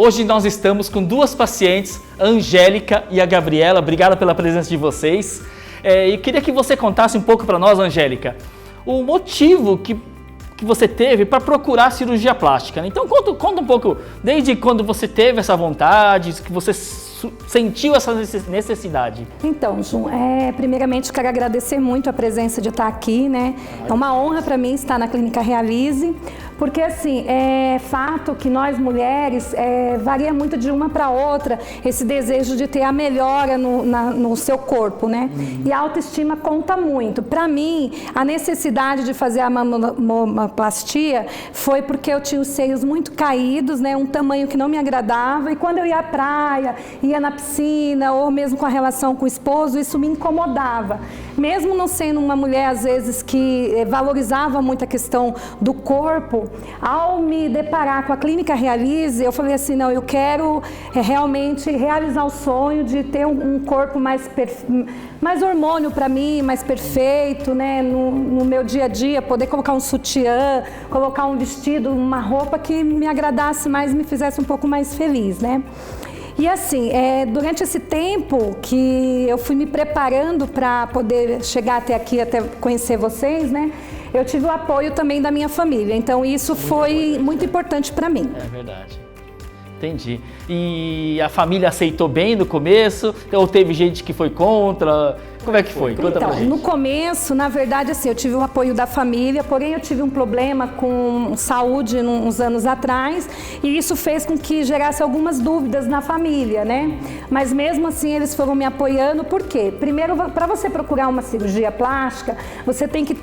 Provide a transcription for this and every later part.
hoje nós estamos com duas pacientes, a Angélica e a Gabriela. Obrigado pela presença de vocês. E queria que você contasse um pouco para nós, Angélica, o motivo que você teve para procurar cirurgia plástica. Então conta um pouco, desde quando você teve essa vontade, que você sentiu essa necessidade. Então, Jun, primeiramente quero agradecer muito a presença de estar aqui, né? É uma honra para mim estar na Clínica Realize, porque assim, é fato que nós mulheres, varia muito de uma para outra, esse desejo de ter a melhora no seu corpo, né? E a autoestima conta muito. Para mim, a necessidade de fazer a mamoplastia foi porque eu tinha os seios muito caídos, né? Um tamanho que não me agradava, e quando eu ia à praia, ia na piscina, ou mesmo com a relação com o esposo, isso me incomodava. Mesmo não sendo uma mulher, às vezes, que valorizava muito a questão do corpo, ao me deparar com a Clínica Realize, eu falei assim, não, eu quero realmente realizar o sonho de ter um corpo mais hormônio para mim, mais perfeito, né? No meu dia a dia, poder colocar um sutiã, colocar um vestido, uma roupa que me agradasse mais e me fizesse um pouco mais feliz, né? E assim, durante esse tempo que eu fui me preparando para poder chegar até aqui, até conhecer vocês, né? Eu tive o apoio também da minha família, então isso foi muito importante para mim. É verdade. Entendi. E a família aceitou bem no começo? Ou teve gente que foi contra? Como é que foi? Conta pra gente. No começo, na verdade, assim, eu tive o apoio da família, porém eu tive um problema com saúde uns anos atrás, e isso fez com que gerasse algumas dúvidas na família, né? Mas mesmo assim eles foram me apoiando, por quê? Primeiro, para você procurar uma cirurgia plástica, você tem que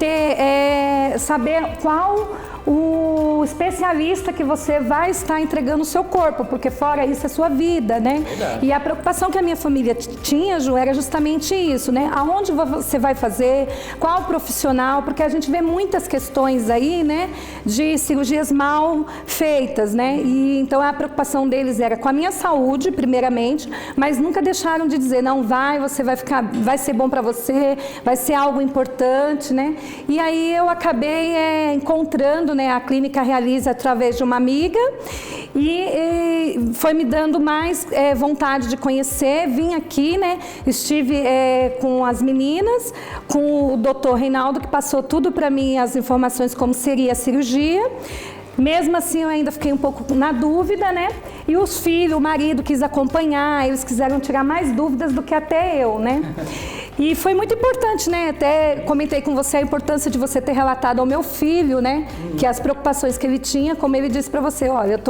saber qual o especialista que você vai estar entregando o seu corpo, porque fora isso é sua vida, né? Verdade. E a preocupação que a minha família tinha, Ju, era justamente isso, né? Aonde você vai fazer, qual profissional, porque a gente vê muitas questões aí, né, de cirurgias mal feitas, né? E então a preocupação deles era com a minha saúde, primeiramente, mas nunca deixaram de dizer, não, você vai ficar, vai ser bom para você, vai ser algo importante, né? E aí eu acabei encontrando, né, a Clínica Realize através de uma amiga, e foi me dando mais vontade de conhecer. Vim aqui, né, estive com as meninas, com o Dr. Reinaldo, que passou tudo para mim, as informações como seria a cirurgia. Mesmo assim, eu ainda fiquei um pouco na dúvida, né? E os filhos, o marido quis acompanhar, eles quiseram tirar mais dúvidas do que até eu, né? E foi muito importante, né? Até comentei com você a importância de você ter relatado ao meu filho, né? Que as preocupações que ele tinha, como ele disse para você, olha,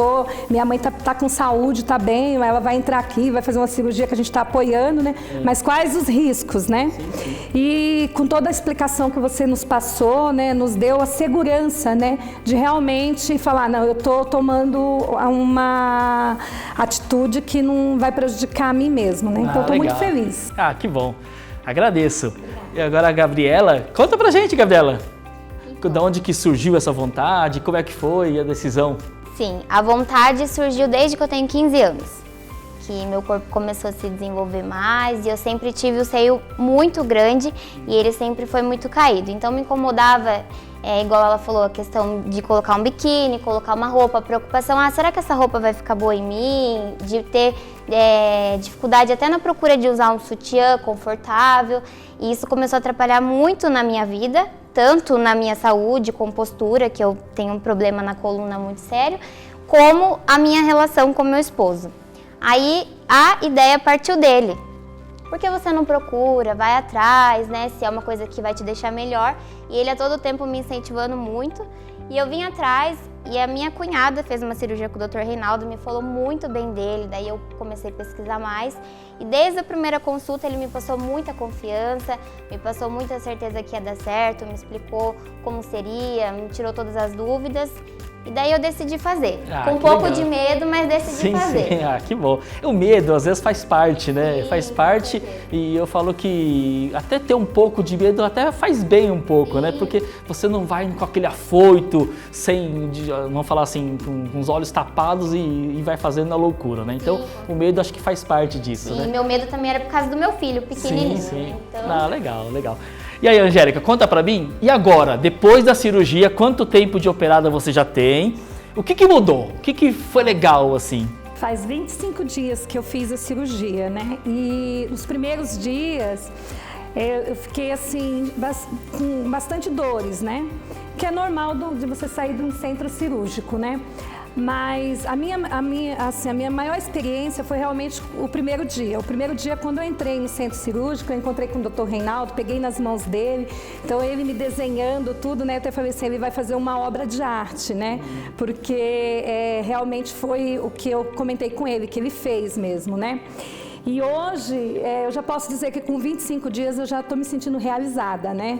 minha mãe tá com saúde, tá bem, ela vai entrar aqui, vai fazer uma cirurgia que a gente tá apoiando, né? Mas quais os riscos, né? Sim. E com toda a explicação que você nos passou, né? Nos deu a segurança, né? De realmente falar, não, eu tô tomando uma atitude que não vai prejudicar a mim mesmo, né? Então eu tô muito feliz. Ah, que bom. Agradeço. E agora a Gabriela, conta pra gente, Gabriela. De onde que surgiu essa vontade, como é que foi a decisão? Sim, a vontade surgiu desde que eu tenho 15 anos, que meu corpo começou a se desenvolver mais e eu sempre tive o seio muito grande e ele sempre foi muito caído, então me incomodava, igual ela falou, a questão de colocar um biquíni, colocar uma roupa, a preocupação, será que essa roupa vai ficar boa em mim? De ter dificuldade até na procura de usar um sutiã confortável, e isso começou a atrapalhar muito na minha vida, tanto na minha saúde, com postura, que eu tenho um problema na coluna muito sério, como a minha relação com meu esposo. Aí a ideia partiu dele. Por que você não procura, vai atrás, né, se é uma coisa que vai te deixar melhor? E ele a todo tempo me incentivando muito, e eu vim atrás, e a minha cunhada fez uma cirurgia com o Dr. Reinaldo, me falou muito bem dele, daí eu comecei a pesquisar mais, e desde a primeira consulta ele me passou muita confiança, me passou muita certeza que ia dar certo, me explicou como seria, me tirou todas as dúvidas. E daí eu decidi fazer, com um pouco de medo, mas decidi fazer. Sim, que bom. O medo às vezes faz parte, né? Sim, faz parte, e eu falo que até ter um pouco de medo até faz bem um pouco, né? Porque você não vai com aquele afoito, vamos falar assim, com os olhos tapados e vai fazendo a loucura, né? Então o medo acho que faz parte disso, né? E meu medo também era por causa do meu filho pequenininho, né? Então... Legal. E aí, Angélica, conta pra mim, e agora, depois da cirurgia, quanto tempo de operada você já tem? O que mudou? O que foi legal, assim? Faz 25 dias que eu fiz a cirurgia, né? E nos primeiros dias eu fiquei assim, com bastante dores, né? Que é normal de você sair de um centro cirúrgico, né? Mas a minha maior experiência foi realmente o primeiro dia. O primeiro dia, quando eu entrei no centro cirúrgico, eu encontrei com o Dr. Reinaldo, peguei nas mãos dele, então ele me desenhando tudo, né? Eu até falei assim, ele vai fazer uma obra de arte, né? Porque realmente foi o que eu comentei com ele, que ele fez mesmo, né? E hoje, eu já posso dizer que com 25 dias eu já estou me sentindo realizada, né?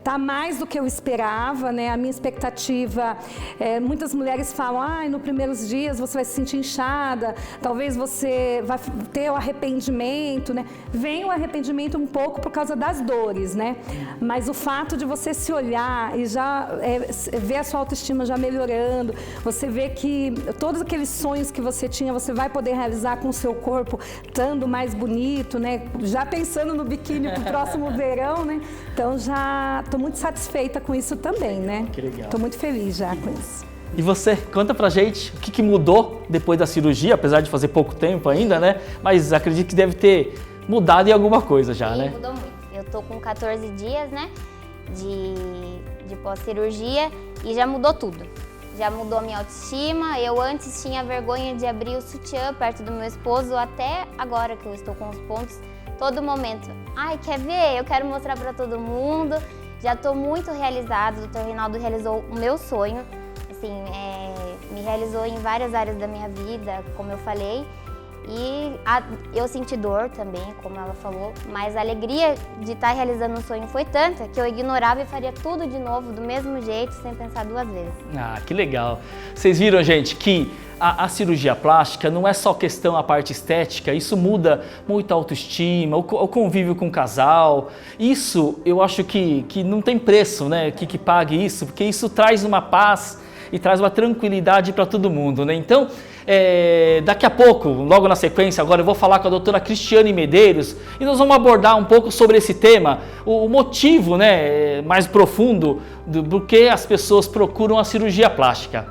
Tá mais do que eu esperava, né? A minha expectativa, muitas mulheres falam, nos primeiros dias você vai se sentir inchada, talvez você vai ter o arrependimento, né? Vem o arrependimento um pouco por causa das dores, né? Mas o fato de você se olhar e já ver a sua autoestima já melhorando, você vê que todos aqueles sonhos que você tinha, você vai poder realizar com o seu corpo estando mais bonito, né? Já pensando no biquíni pro próximo verão, né? Então já estou muito satisfeita com isso também, né? Que legal. Estou muito feliz já com isso. E você, conta pra gente o que mudou depois da cirurgia, apesar de fazer pouco tempo ainda, né? Mas acredito que deve ter mudado em alguma coisa já, né? Mudou muito. Eu tô com 14 dias, né? De pós-cirurgia e já mudou tudo. Já mudou a minha autoestima. Eu antes tinha vergonha de abrir o sutiã perto do meu esposo, até agora que eu estou com os pontos, todo momento. Ai, quer ver? Eu quero mostrar para todo mundo. Já estou muito realizada. O Dr. Reinaldo realizou o meu sonho. Assim, me realizou em várias áreas da minha vida, como eu falei. E eu senti dor também, como ela falou, mas a alegria de estar realizando um sonho foi tanta que eu ignorava e faria tudo de novo, do mesmo jeito, sem pensar duas vezes. Ah, que legal! Vocês viram, gente, que a cirurgia plástica não é só questão a parte estética, isso muda muito a autoestima, o convívio com o casal. Isso eu acho que não tem preço, né, que pague isso, porque isso traz uma paz e traz uma tranquilidade para todo mundo, né? Então, daqui a pouco, logo na sequência, agora eu vou falar com a doutora Cristiane Medeiros e nós vamos abordar um pouco sobre esse tema, o motivo, né, mais profundo do que as pessoas procuram a cirurgia plástica.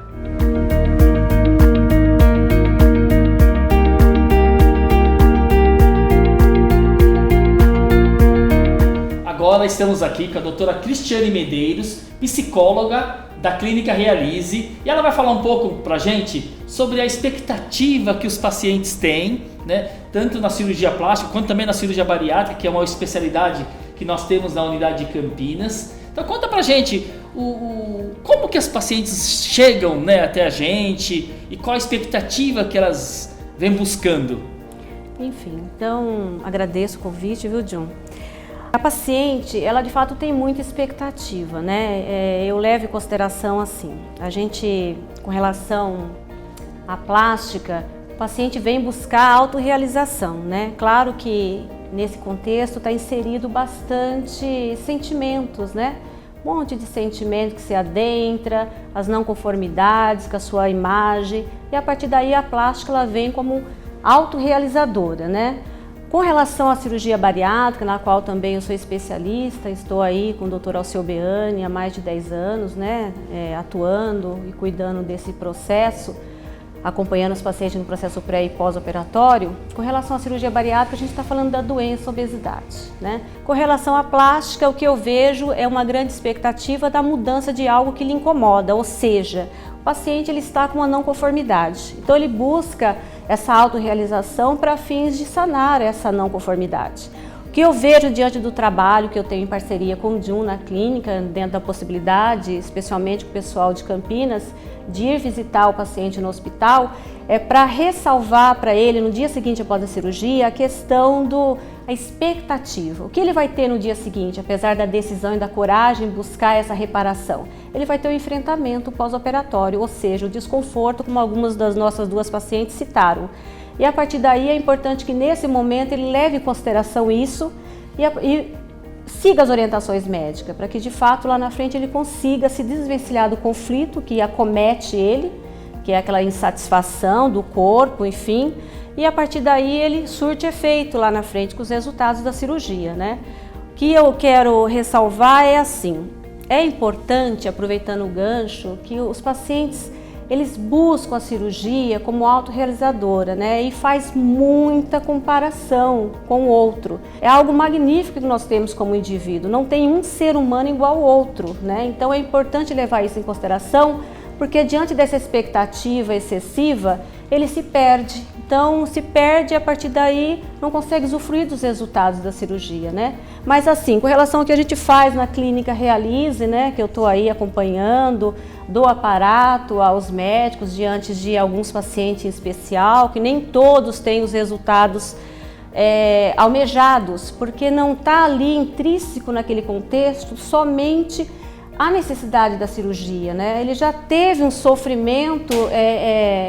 Agora estamos aqui com a doutora Cristiane Medeiros, psicóloga da Clínica Realize, e ela vai falar um pouco pra gente sobre a expectativa que os pacientes têm, né, tanto na cirurgia plástica quanto também na cirurgia bariátrica, que é uma especialidade que nós temos na unidade de Campinas. Então conta pra gente como que as pacientes chegam, né, até a gente e qual a expectativa que elas vêm buscando. Enfim, então agradeço o convite, viu, John? A paciente, ela de fato tem muita expectativa, né? Eu levo em consideração assim, a gente, com relação à plástica, o paciente vem buscar a autorrealização, né? Claro que nesse contexto está inserido bastante sentimentos, né? Um monte de sentimentos que se adentra, as não conformidades com a sua imagem, e a partir daí a plástica ela vem como autorrealizadora, né? Com relação à cirurgia bariátrica, na qual também eu sou especialista, estou aí com o Dr. Alceu Beani há mais de 10 anos, né, atuando e cuidando desse processo, acompanhando os pacientes no processo pré e pós-operatório. Com relação à cirurgia bariátrica, a gente está falando da doença obesidade, né? Com relação à plástica, o que eu vejo é uma grande expectativa da mudança de algo que lhe incomoda, ou seja, o paciente ele está com uma não conformidade, então ele busca essa autorrealização para fins de sanar essa não conformidade. O que eu vejo diante do trabalho que eu tenho em parceria com o Jun na clínica, dentro da possibilidade, especialmente com o pessoal de Campinas, de ir visitar o paciente no hospital, é para ressalvar para ele, no dia seguinte após a cirurgia, a questão a expectativa. O que ele vai ter no dia seguinte, apesar da decisão e da coragem em buscar essa reparação? Ele vai ter um enfrentamento pós-operatório, ou seja, o desconforto, como algumas das nossas duas pacientes citaram. E a partir daí é importante que nesse momento ele leve em consideração isso e siga as orientações médicas, para que de fato lá na frente ele consiga se desvencilhar do conflito que acomete ele, que é aquela insatisfação do corpo, enfim, e a partir daí ele surte efeito lá na frente com os resultados da cirurgia, né? O que eu quero ressalvar é assim, é importante, aproveitando o gancho, que os pacientes eles buscam a cirurgia como autorrealizadora, né? E faz muita comparação com o outro. É algo magnífico que nós temos como indivíduo, não tem um ser humano igual ao outro, né? Então é importante levar isso em consideração, porque diante dessa expectativa excessiva, ele se perde. Então se perde e a partir daí não consegue usufruir dos resultados da cirurgia, né? Mas assim, com relação ao que a gente faz na clínica Realize, né, que eu estou aí acompanhando, dou aparato aos médicos diante de alguns pacientes em especial, que nem todos têm os resultados almejados, porque não está ali intrínseco naquele contexto somente a necessidade da cirurgia, né? Ele já teve um sofrimento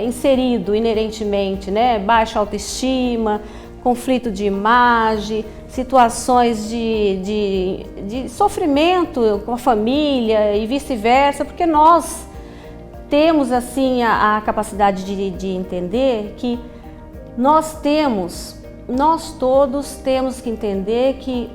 inserido inerentemente, né? Baixa autoestima, conflito de imagem, situações de sofrimento com a família e vice-versa, porque nós temos assim a capacidade de entender que nós todos temos que entender que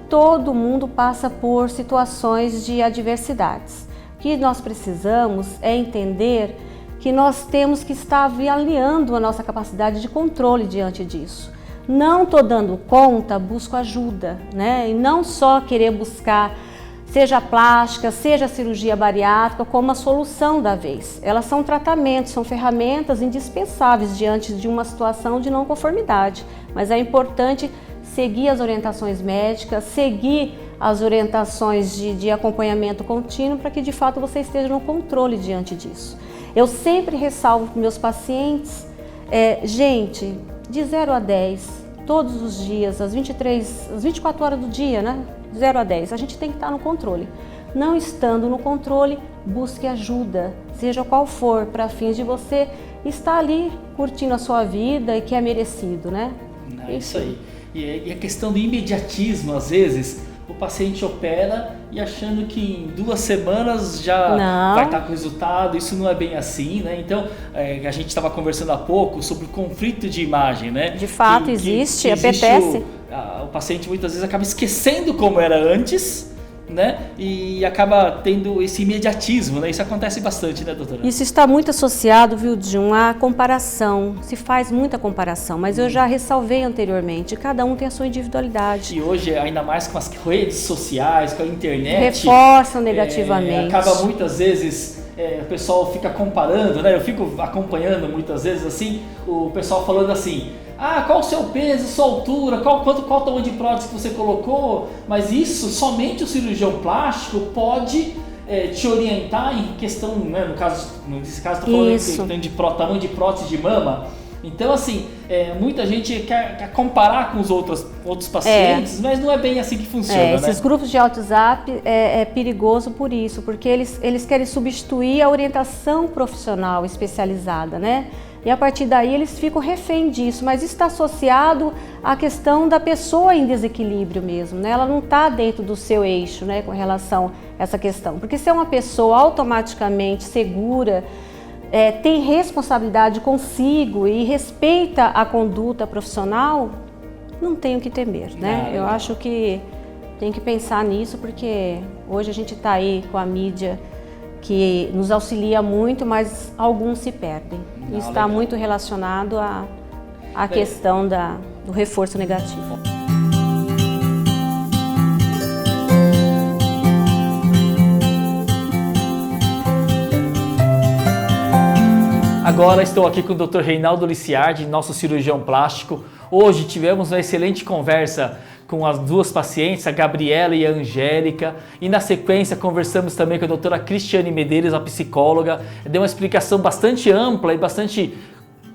todo mundo passa por situações de adversidades. O que nós precisamos é entender que nós temos que estar avaliando a nossa capacidade de controle diante disso. Não estou dando conta, busco ajuda, né? E não só querer buscar, seja plástica, seja cirurgia bariátrica, como a solução da vez. Elas são tratamentos, são ferramentas indispensáveis diante de uma situação de não conformidade, mas é importante seguir as orientações médicas, seguir as orientações de acompanhamento contínuo para que de fato você esteja no controle diante disso. Eu sempre ressalvo para meus pacientes, gente, de 0 a 10, todos os dias, as 24 horas do dia, né? De 0 a 10, a gente tem que estar no controle. Não estando no controle, busque ajuda, seja qual for, para fins de você estar ali curtindo a sua vida e que é merecido, né? É isso aí. E a questão do imediatismo, às vezes, o paciente opera e achando que em 2 semanas já vai estar com resultado, isso não é bem assim, né? Então, a gente estava conversando há pouco sobre o conflito de imagem, né? De fato, existe, apetece. O paciente muitas vezes acaba esquecendo como era antes, né? E acaba tendo esse imediatismo, né? Isso acontece bastante, né, doutora? Isso está muito associado, viu, Jun, à comparação. Se faz muita comparação, mas eu já ressalvei anteriormente, cada um tem a sua individualidade. E hoje, ainda mais com as redes sociais, com a internet, reforçam negativamente. Acaba muitas vezes, o pessoal fica comparando, né? Eu fico acompanhando muitas vezes assim, o pessoal falando assim: qual o seu peso, sua altura, qual o tamanho de prótese que você colocou, mas isso somente o cirurgião plástico pode te orientar em questão, né, nesse caso estou falando de tamanho de prótese de mama. Então assim, muita gente quer comparar com os outros pacientes, mas não é bem assim que funciona, né? Esses grupos de WhatsApp é perigoso por isso, porque eles querem substituir a orientação profissional especializada, né? E a partir daí eles ficam refém disso, mas isso está associado à questão da pessoa em desequilíbrio mesmo, né? Ela não está dentro do seu eixo, né, com relação a essa questão. Porque se é uma pessoa automaticamente segura, tem responsabilidade consigo e respeita a conduta profissional, não tem o que temer, né? Eu acho que tem que pensar nisso, porque hoje a gente está aí com a mídia que nos auxilia muito, mas alguns se perdem. Isso está muito relacionado à questão do reforço negativo. Agora estou aqui com o Dr. Reinaldo Liciardi, nosso cirurgião plástico. Hoje tivemos uma excelente conversa com as 2 pacientes, a Gabriela e a Angélica, e na sequência conversamos também com a doutora Cristiane Medeiros, a psicóloga. Deu uma explicação bastante ampla e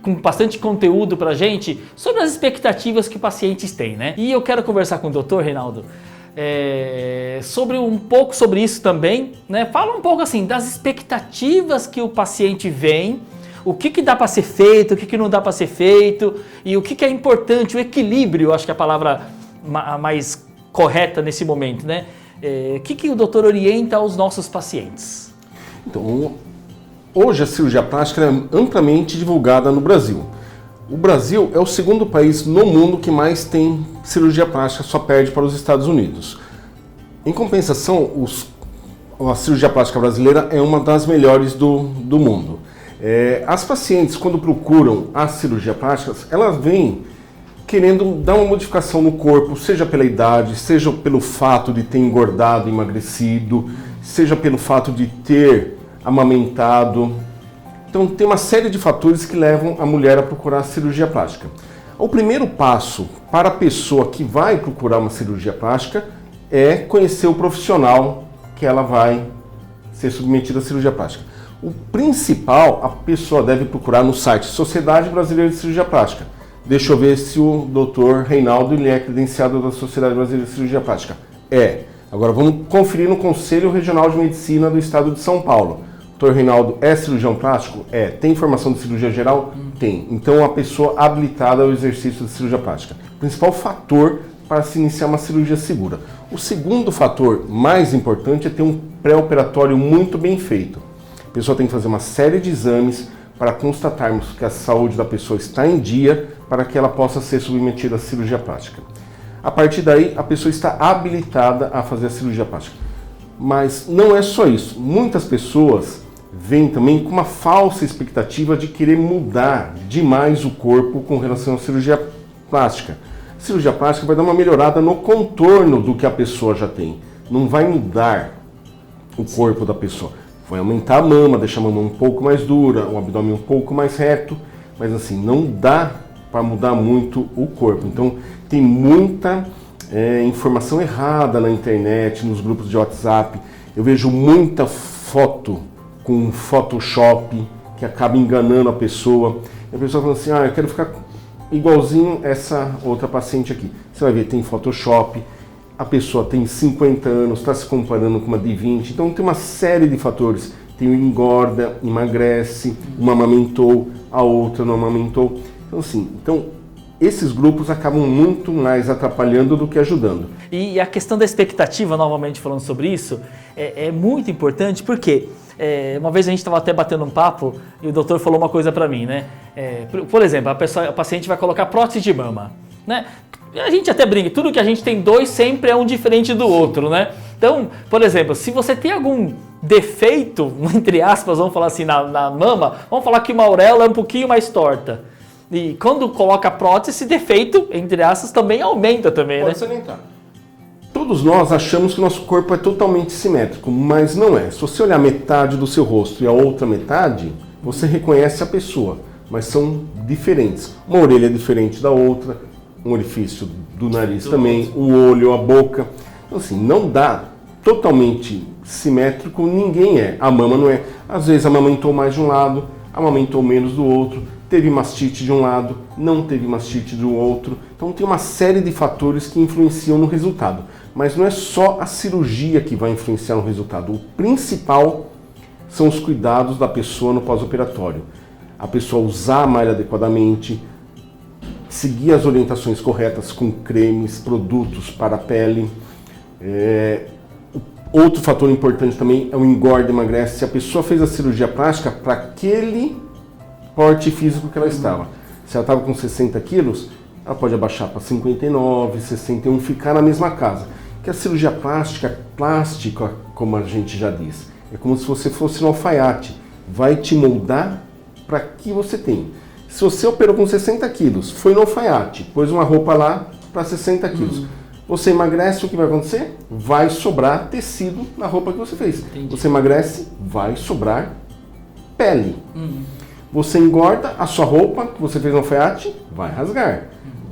com bastante conteúdo pra gente sobre as expectativas que pacientes têm, né? E eu quero conversar com o doutor Reinaldo um pouco sobre isso também, né? Fala um pouco assim das expectativas que o paciente vem, o que dá para ser feito, o que não dá para ser feito e o que é importante, o equilíbrio, eu acho que é a palavra mais correta nesse momento, né? O que o doutor orienta aos nossos pacientes? Então, hoje a cirurgia plástica é amplamente divulgada no Brasil. O Brasil é o 2º país no mundo que mais tem cirurgia plástica, só perde para os Estados Unidos. Em compensação, a cirurgia plástica brasileira é uma das melhores do mundo. As pacientes, quando procuram a cirurgia plástica, elas vêm querendo dar uma modificação no corpo, seja pela idade, seja pelo fato de ter engordado, emagrecido, seja pelo fato de ter amamentado. Então tem uma série de fatores que levam a mulher a procurar a cirurgia plástica. O primeiro passo para a pessoa que vai procurar uma cirurgia plástica é conhecer o profissional que ela vai ser submetida à cirurgia plástica. O principal, a pessoa deve procurar no site Sociedade Brasileira de Cirurgia Plástica. Deixa eu ver se o Dr. Reinaldo ele é credenciado da Sociedade Brasileira de Cirurgia Plástica. Agora vamos conferir no Conselho Regional de Medicina do Estado de São Paulo. Dr. Reinaldo é cirurgião plástico? Tem formação de cirurgia geral? Tem. Então, é uma pessoa habilitada ao exercício de cirurgia plástica. O principal fator para se iniciar uma cirurgia segura. O segundo fator mais importante é ter um pré-operatório muito bem feito. A pessoa tem que fazer uma série de exames para constatarmos que a saúde da pessoa está em dia para que ela possa ser submetida à cirurgia plástica. A partir daí, a pessoa está habilitada a fazer a cirurgia plástica. Mas não é só isso. Muitas pessoas vêm também com uma falsa expectativa de querer mudar demais o corpo com relação à cirurgia plástica. A cirurgia plástica vai dar uma melhorada no contorno do que a pessoa já tem. Não vai mudar o corpo da pessoa. Vai aumentar a mama, deixar a mama um pouco mais dura, o abdômen um pouco mais reto, mas assim, não dá para mudar muito o corpo. Então, tem muita informação errada na internet, nos grupos de WhatsApp. Eu vejo muita foto com Photoshop que acaba enganando a pessoa. E a pessoa fala assim, eu quero ficar igualzinho essa outra paciente aqui. Você vai ver, tem Photoshop, a pessoa tem 50 anos, está se comparando com uma de 20. Então tem uma série de fatores. Tem o engorda, emagrece, uma amamentou, a outra não amamentou. Então assim, esses grupos acabam muito mais atrapalhando do que ajudando. E a questão da expectativa, novamente falando sobre isso, é muito importante porque uma vez a gente estava até batendo um papo e o doutor falou uma coisa para mim, né? Por exemplo, a paciente vai colocar prótese de mama, né? A gente até brinca, tudo que a gente tem dois sempre é um diferente do outro, né? Então, por exemplo, se você tem algum defeito, entre aspas, vamos falar assim, na mama, vamos falar que uma auréola é um pouquinho mais torta. E quando coloca prótese, esse defeito, entre aspas, também aumenta também, Pode né? salientar. Todos nós achamos que o nosso corpo é totalmente simétrico, mas não é. Se você olhar metade do seu rosto e a outra metade, você reconhece a pessoa, mas são diferentes. Uma orelha é diferente da outra, um orifício do nariz também, o olho, a boca. Então assim, não dá totalmente simétrico, ninguém é. A mama não é. Às vezes amamentou mais de um lado, amamentou menos do outro, teve mastite de um lado, não teve mastite do outro. Então tem uma série de fatores que influenciam no resultado. Mas não é só a cirurgia que vai influenciar no resultado. O principal são os cuidados da pessoa no pós-operatório. A pessoa usar a malha adequadamente, seguir as orientações corretas com cremes, produtos para a pele. Outro fator importante também é o engorda e emagrece. Se a pessoa fez a cirurgia plástica para aquele porte físico que ela estava. Se ela estava com 60 quilos, ela pode abaixar para 59, 61, ficar na mesma casa. Que a cirurgia plástica, como a gente já diz, é como se você fosse um alfaiate. Vai te moldar para que você tem. Se você operou com 60 quilos, foi no alfaiate, pôs uma roupa lá para 60 quilos. Você emagrece, o que vai acontecer? Vai sobrar tecido na roupa que você fez. Entendi. Você emagrece, vai sobrar pele. Você engorda, a sua roupa que você fez no alfaiate vai rasgar.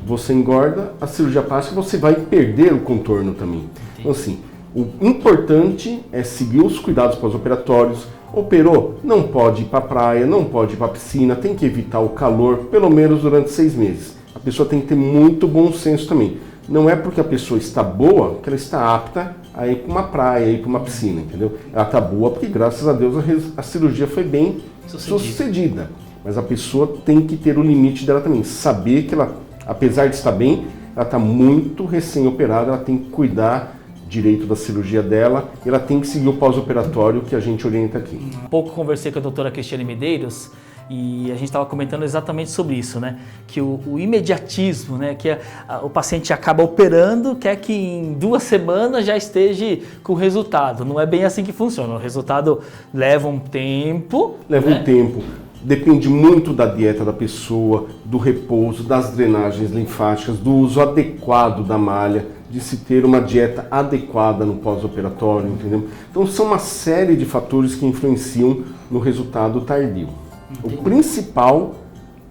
Você engorda, a cirurgia plástica, você vai perder o contorno também. Então assim, o importante é seguir os cuidados pós-operatórios. Operou, não pode ir para a praia, não pode ir para a piscina, tem que evitar o calor, pelo menos durante 6 meses. A pessoa tem que ter muito bom senso também. Não é porque a pessoa está boa que ela está apta a ir para uma praia, a ir para uma piscina, entendeu? Ela está boa porque, graças a Deus, a cirurgia foi bem sucedida. Mas a pessoa tem que ter o limite dela também. Saber que ela, apesar de estar bem, ela está muito recém-operada, ela tem que cuidar direito da cirurgia dela, e ela tem que seguir o pós-operatório que a gente orienta aqui. Há pouco conversei com a doutora Cristiane Medeiros e a gente estava comentando exatamente sobre isso, né? Que o imediatismo, né? Que o paciente acaba operando, quer que em 2 semanas já esteja com o resultado. Não é bem assim que funciona. O resultado leva um tempo. Leva um tempo. Depende muito da dieta da pessoa, do repouso, das drenagens linfáticas, do uso adequado da malha, de se ter uma dieta adequada no pós-operatório, entendeu? Então são uma série de fatores que influenciam no resultado tardio. Entendi. O principal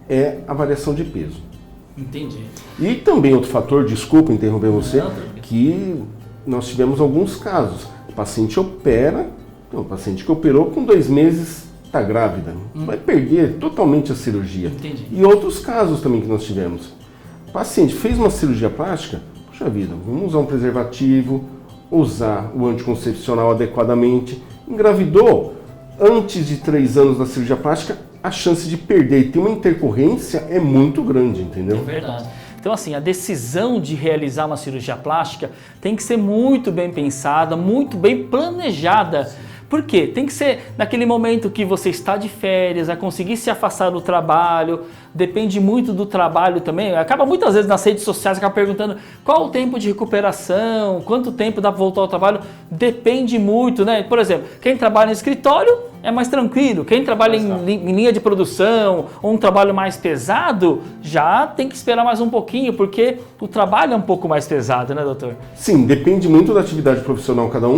é a variação de peso. Entendi. E também outro fator, desculpa interromper você, Não, tranquilo. que nós tivemos alguns casos. O paciente o paciente que operou com 2 meses está grávida, vai perder totalmente a cirurgia. Entendi. E outros casos também que nós tivemos. O paciente fez uma cirurgia plástica, puxa vida, vamos usar um preservativo, usar o anticoncepcional adequadamente, engravidou antes de 3 anos da cirurgia plástica, a chance de perder e ter uma intercorrência é muito grande, entendeu? É verdade. Então, assim, a decisão de realizar uma cirurgia plástica tem que ser muito bem pensada, muito bem planejada. Por quê? Tem que ser naquele momento que você está de férias, a conseguir se afastar do trabalho, depende muito do trabalho também. Acaba muitas vezes nas redes sociais, acaba perguntando qual o tempo de recuperação, quanto tempo dá para voltar ao trabalho, depende muito, né? Por exemplo, quem trabalha em escritório é mais tranquilo, quem trabalha em linha de produção ou um trabalho mais pesado, já tem que esperar mais um pouquinho, porque o trabalho é um pouco mais pesado, né, doutor? Sim, depende muito da atividade profissional cada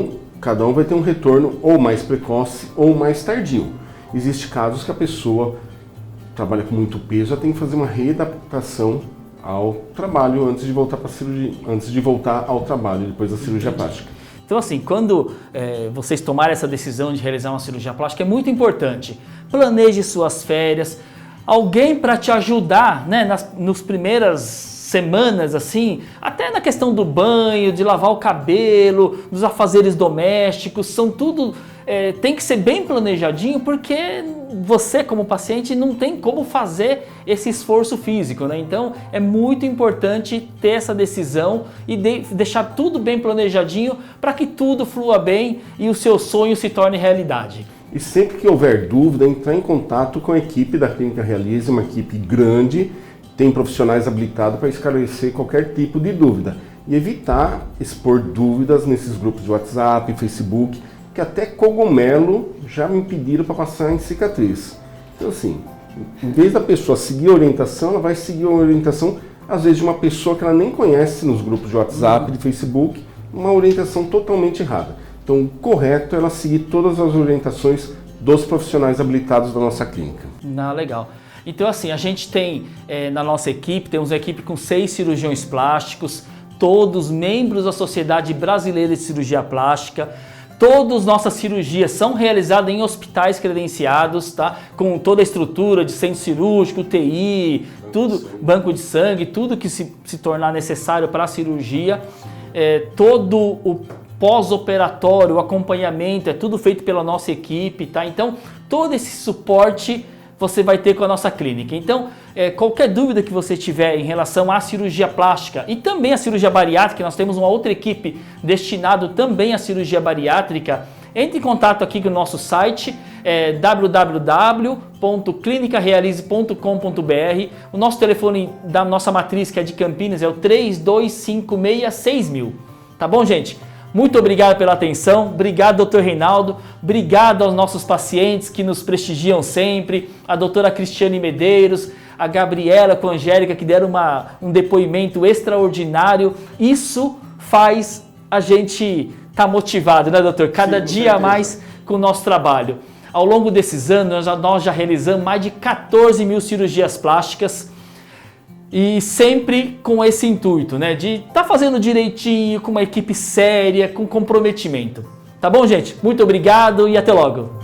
um vai ter um retorno ou mais precoce ou mais tardio. Existem casos que a pessoa trabalha com muito peso, já tem que fazer uma readaptação ao trabalho antes de voltar para a cirurgia, antes de voltar ao trabalho depois da cirurgia plástica. Então, assim, quando vocês tomarem essa decisão de realizar uma cirurgia plástica, é muito importante. Planeje suas férias, alguém para te ajudar, né, nas primeiras semanas, assim, até na questão do banho, de lavar o cabelo, dos afazeres domésticos, são tudo, tem que ser bem planejadinho, porque você como paciente não tem como fazer esse esforço físico, né? Então é muito importante ter essa decisão e deixar tudo bem planejadinho para que tudo flua bem e o seu sonho se torne realidade. E sempre que houver dúvida, entrar em contato com a equipe da Clínica Realize, uma equipe grande, tem profissionais habilitados para esclarecer qualquer tipo de dúvida e evitar expor dúvidas nesses grupos de WhatsApp, Facebook, que até cogumelo já me pediram para passar em cicatriz. Então assim, em vez da pessoa seguir a orientação, ela vai seguir a orientação às vezes de uma pessoa que ela nem conhece nos grupos de WhatsApp, de Facebook, uma orientação totalmente errada. Então o correto é ela seguir todas as orientações dos profissionais habilitados da nossa clínica. Legal. Então, assim, a gente tem na nossa equipe, temos uma equipe com 6 cirurgiões plásticos, todos membros da Sociedade Brasileira de Cirurgia Plástica. Todas nossas cirurgias são realizadas em hospitais credenciados, tá? Com toda a estrutura de centro cirúrgico, UTI, tudo, banco de sangue, tudo que se tornar necessário para a cirurgia. Todo o pós-operatório, o acompanhamento, é tudo feito pela nossa equipe, tá? Então, todo esse suporte você vai ter com a nossa clínica. Então, qualquer dúvida que você tiver em relação à cirurgia plástica e também à cirurgia bariátrica, nós temos uma outra equipe destinada também à cirurgia bariátrica, entre em contato aqui com o nosso site, www.clinicarealize.com.br. O nosso telefone da nossa matriz, que é de Campinas, é o 32566000. Tá bom, gente? Muito obrigado pela atenção, obrigado Dr. Reinaldo, obrigado aos nossos pacientes que nos prestigiam sempre, a doutora Cristiane Medeiros, a Gabriela com a Angélica que deram um depoimento extraordinário. Isso faz a gente estar motivado, né, doutor? Cada dia mais com o nosso trabalho. Ao longo desses anos, nós já realizamos mais de 14 mil cirurgias plásticas, e sempre com esse intuito, né, de estar fazendo direitinho, com uma equipe séria, com comprometimento. Tá bom, gente? Muito obrigado e até logo!